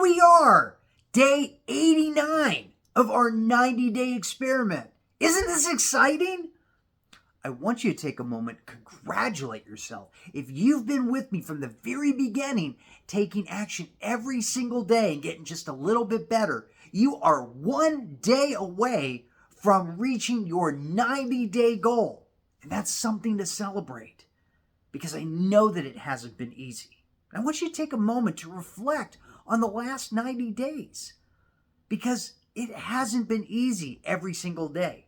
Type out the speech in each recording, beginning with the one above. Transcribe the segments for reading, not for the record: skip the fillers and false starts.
we are, day 89 of our 90-day experiment. Isn't this exciting? I want you to take a moment, congratulate yourself. If you've been with me from the very beginning, taking action every single day and getting just a little bit better, you are one day away from reaching your 90-day goal. And that's something to celebrate, because I know that it hasn't been easy. I want you to take a moment to reflect on the last 90 days, because it hasn't been easy every single day.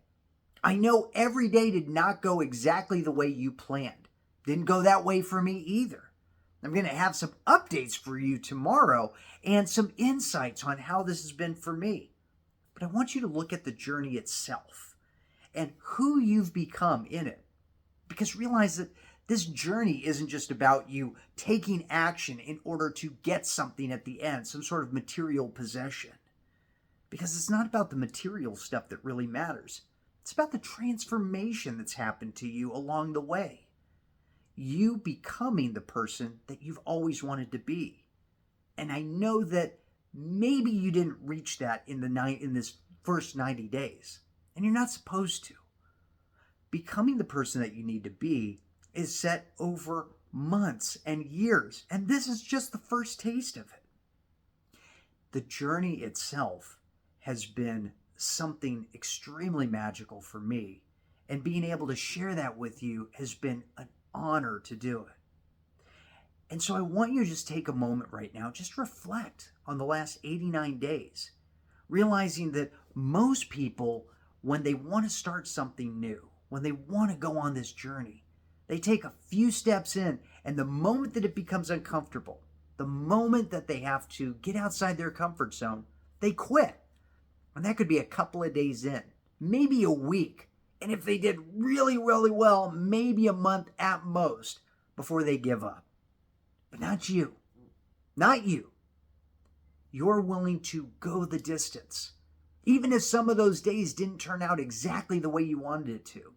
I know every day did not go exactly the way you planned. Didn't go that way for me either. I'm going to have some updates for you tomorrow and some insights on how this has been for me. But I want you to look at the journey itself and who you've become in it. Because realize that this journey isn't just about you taking action in order to get something at the end, some sort of material possession. Because it's not about the material stuff that really matters. It's about the transformation that's happened to you along the way. You becoming the person that you've always wanted to be. And I know that maybe you didn't reach that in this first 90 days. And you're not supposed to. Becoming the person that you need to be is set over months and years. And this is just the first taste of it. The journey itself has been something extremely magical for me. And being able to share that with you has been an honor to do it. And so I want you to just take a moment right now, just reflect on the last 89 days, realizing that most people, when they want to start something new, when they want to go on this journey, they take a few steps in, and the moment that it becomes uncomfortable, the moment that they have to get outside their comfort zone, they quit. And that could be a couple of days in, maybe a week. And if they did really, really well, maybe a month at most before they give up. But not you. Not you. You're willing to go the distance, even if some of those days didn't turn out exactly the way you wanted it to.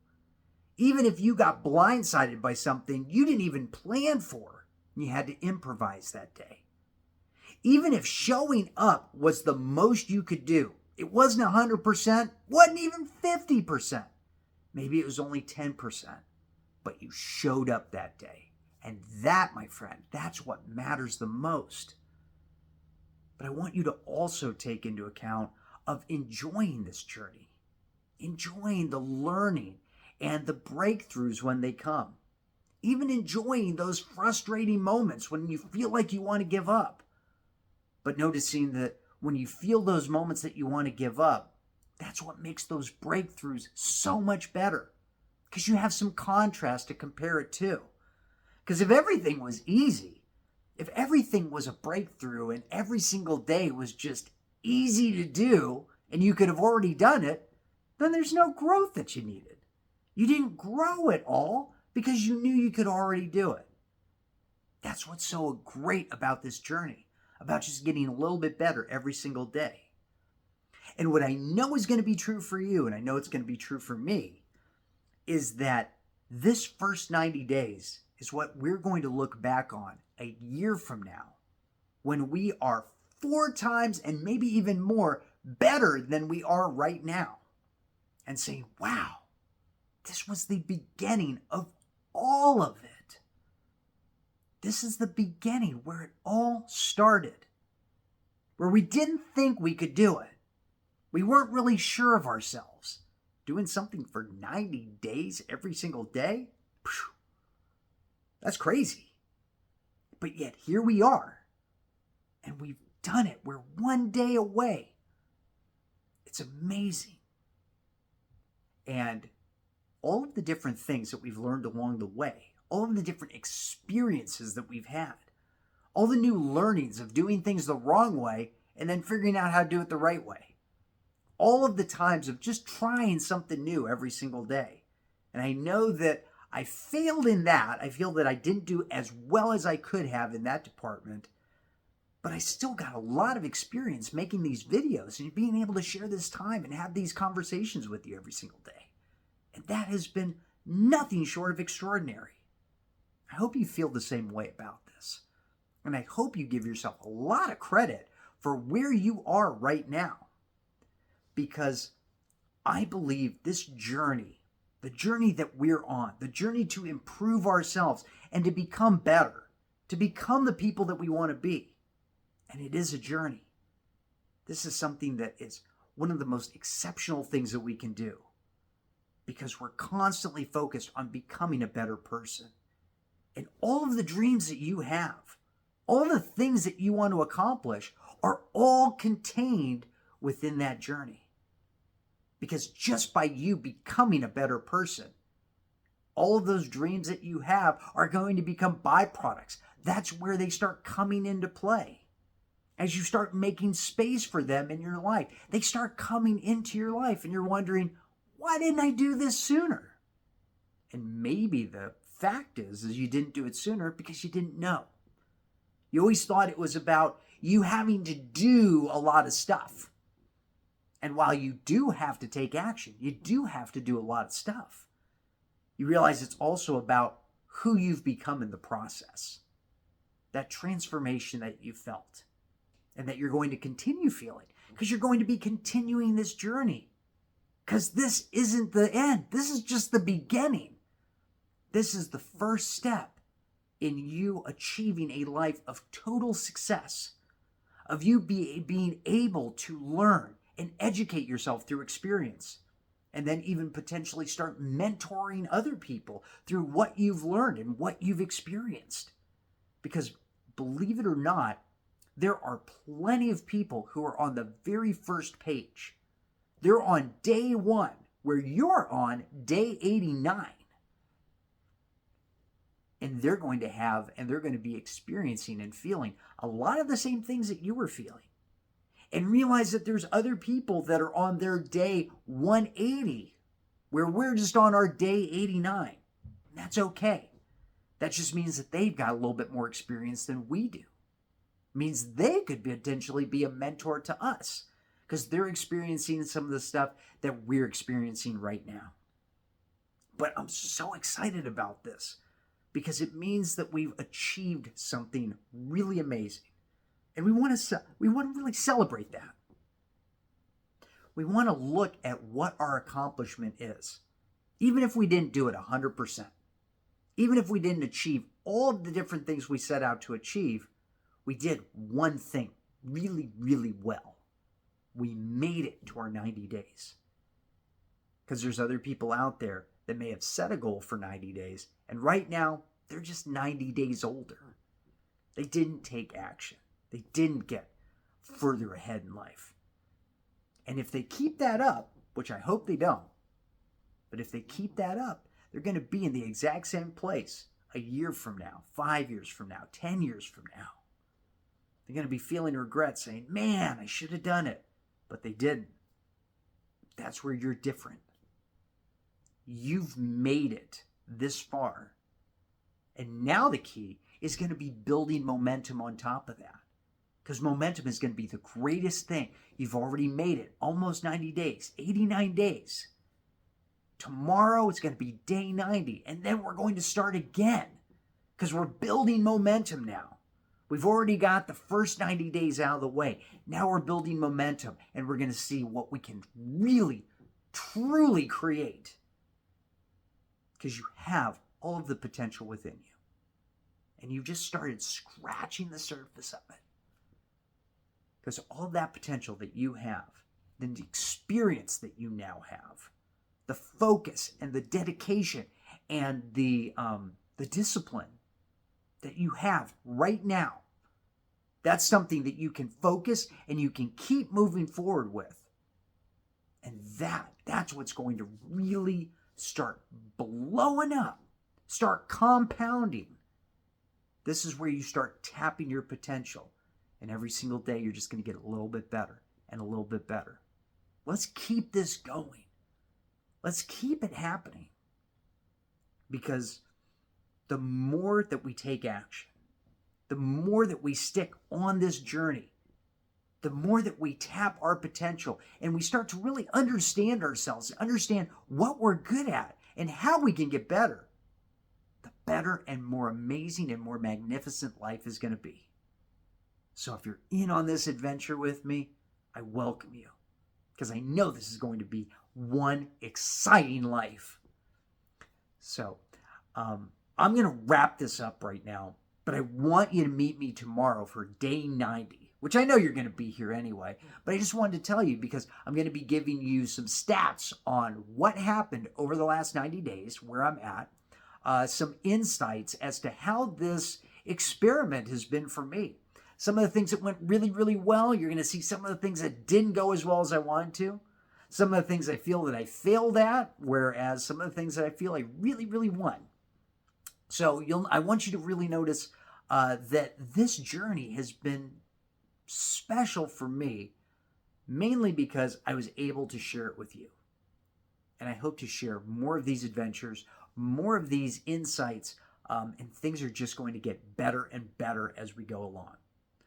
Even if you got blindsided by something you didn't even plan for, and you had to improvise that day. Even if showing up was the most you could do, it wasn't 100%, wasn't even 50%. Maybe it was only 10%, but you showed up that day. And that, my friend, that's what matters the most. But I want you to also take into account of enjoying this journey, enjoying the learning and the breakthroughs when they come, even enjoying those frustrating moments when you feel like you want to give up, but noticing that when you feel those moments that you want to give up, that's what makes those breakthroughs so much better, because you have some contrast to compare it to. Because if everything was easy, if everything was a breakthrough and every single day was just easy to do and you could have already done it, then there's no growth that you needed. You didn't grow at all because you knew you could already do it. That's what's so great about this journey, about just getting a little bit better every single day. And what I know is going to be true for you, and I know it's going to be true for me, is that this first 90 days is what we're going to look back on a year from now, when we are 4 times and maybe even more better than we are right now, and say, wow, this was the beginning of all of it. This is the beginning where it all started, where we didn't think we could do it. We weren't really sure of ourselves. Doing something for 90 days every single day? Phew, that's crazy. But yet here we are. And we've done it. We're one day away. It's amazing. And all of the different things that we've learned along the way, all of the different experiences that we've had, all the new learnings of doing things the wrong way and then figuring out how to do it the right way. All of the times of just trying something new every single day. And I know that I failed in that. I feel that I didn't do as well as I could have in that department. But I still got a lot of experience making these videos and being able to share this time and have these conversations with you every single day. And that has been nothing short of extraordinary. I hope you feel the same way about this. And I hope you give yourself a lot of credit for where you are right now. Because I believe this journey, the journey that we're on, the journey to improve ourselves and to become better, to become the people that we want to be. And it is a journey. This is something that is one of the most exceptional things that we can do, because we're constantly focused on becoming a better person. And all of the dreams that you have, all the things that you want to accomplish are all contained within that journey. Because just by you becoming a better person, all of those dreams that you have are going to become byproducts. That's where they start coming into play. As you start making space for them in your life, they start coming into your life and you're wondering, why didn't I do this sooner? And maybe the fact is you didn't do it sooner because you didn't know. You always thought it was about you having to do a lot of stuff. And while you do have to take action, you do have to do a lot of stuff, you realize it's also about who you've become in the process. That transformation that you felt and that you're going to continue feeling, because you're going to be continuing this journey. Because this isn't the end. This is just the beginning. This is the first step in you achieving a life of total success, of you being able to learn and educate yourself through experience, and then even potentially start mentoring other people through what you've learned and what you've experienced. Because believe it or not, there are plenty of people who are on the very first page. They're on day 1, where you're on day 89. And they're going to be experiencing and feeling a lot of the same things that you were feeling. And realize that there's other people that are on their day 180, where we're just on our day 89. And that's okay. That just means that they've got a little bit more experience than we do. It means they could potentially be a mentor to us, because they're experiencing some of the stuff that we're experiencing right now. But I'm so excited about this, because it means that we've achieved something really amazing. And we want to really celebrate that. We want to look at what our accomplishment is. Even if we didn't do it 100%, even if we didn't achieve all of the different things we set out to achieve, we did one thing really, really well. We made it to our 90 days. Because there's other people out there that may have set a goal for 90 days, and right now, they're just 90 days older. They didn't take action. They didn't get further ahead in life. And if they keep that up, which I hope they don't, but if they keep that up, they're going to be in the exact same place a year from now, 5 years from now, 10 years from now. They're going to be feeling regret, saying, man, I should have done it, but they didn't. That's where you're different. You've made it this far. And now the key is going to be building momentum on top of that. Because momentum is going to be the greatest thing. You've already made it. Almost 90 days. 89 days. Tomorrow it's going to be day 90. And then we're going to start again. Because we're building momentum now. We've already got the first 90 days out of the way. Now we're building momentum. And we're going to see what we can really, truly create. Because you have all of the potential within you. And you've just started scratching the surface of it. Because all of that potential that you have, then the experience that you now have, the focus and the dedication and the discipline that you have right now, that's something that you can focus and you can keep moving forward with. And that's what's going to really start blowing up, start compounding. This is where you start tapping your potential. And every single day, you're just going to get a little bit better and a little bit better. Let's keep this going. Let's keep it happening. Because the more that we take action, the more that we stick on this journey, the more that we tap our potential and we start to really understand ourselves, understand what we're good at and how we can get better, the better and more amazing and more magnificent life is going to be. So if you're in on this adventure with me, I welcome you, because I know this is going to be one exciting life. So I'm going to wrap this up right now, but I want you to meet me tomorrow for day 90, which I know you're going to be here anyway, but I just wanted to tell you because I'm going to be giving you some stats on what happened over the last 90 days, where I'm at, some insights as to how this experiment has been for me. Some of the things that went really, really well. You're going to see some of the things that didn't go as well as I wanted to. Some of the things I feel that I failed at, whereas some of the things that I feel I really, really won. So I want you to really notice that this journey has been special for me, mainly because I was able to share it with you. And I hope to share more of these adventures, more of these insights, and things are just going to get better and better as we go along.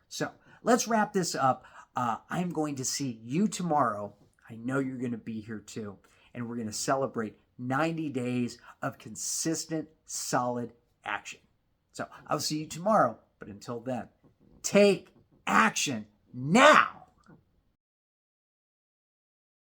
So let's wrap this up. I'm going to see you tomorrow. I know you're going to be here too. And we're going to celebrate 90 days of consistent, solid action. So I'll see you tomorrow. But until then, take action now.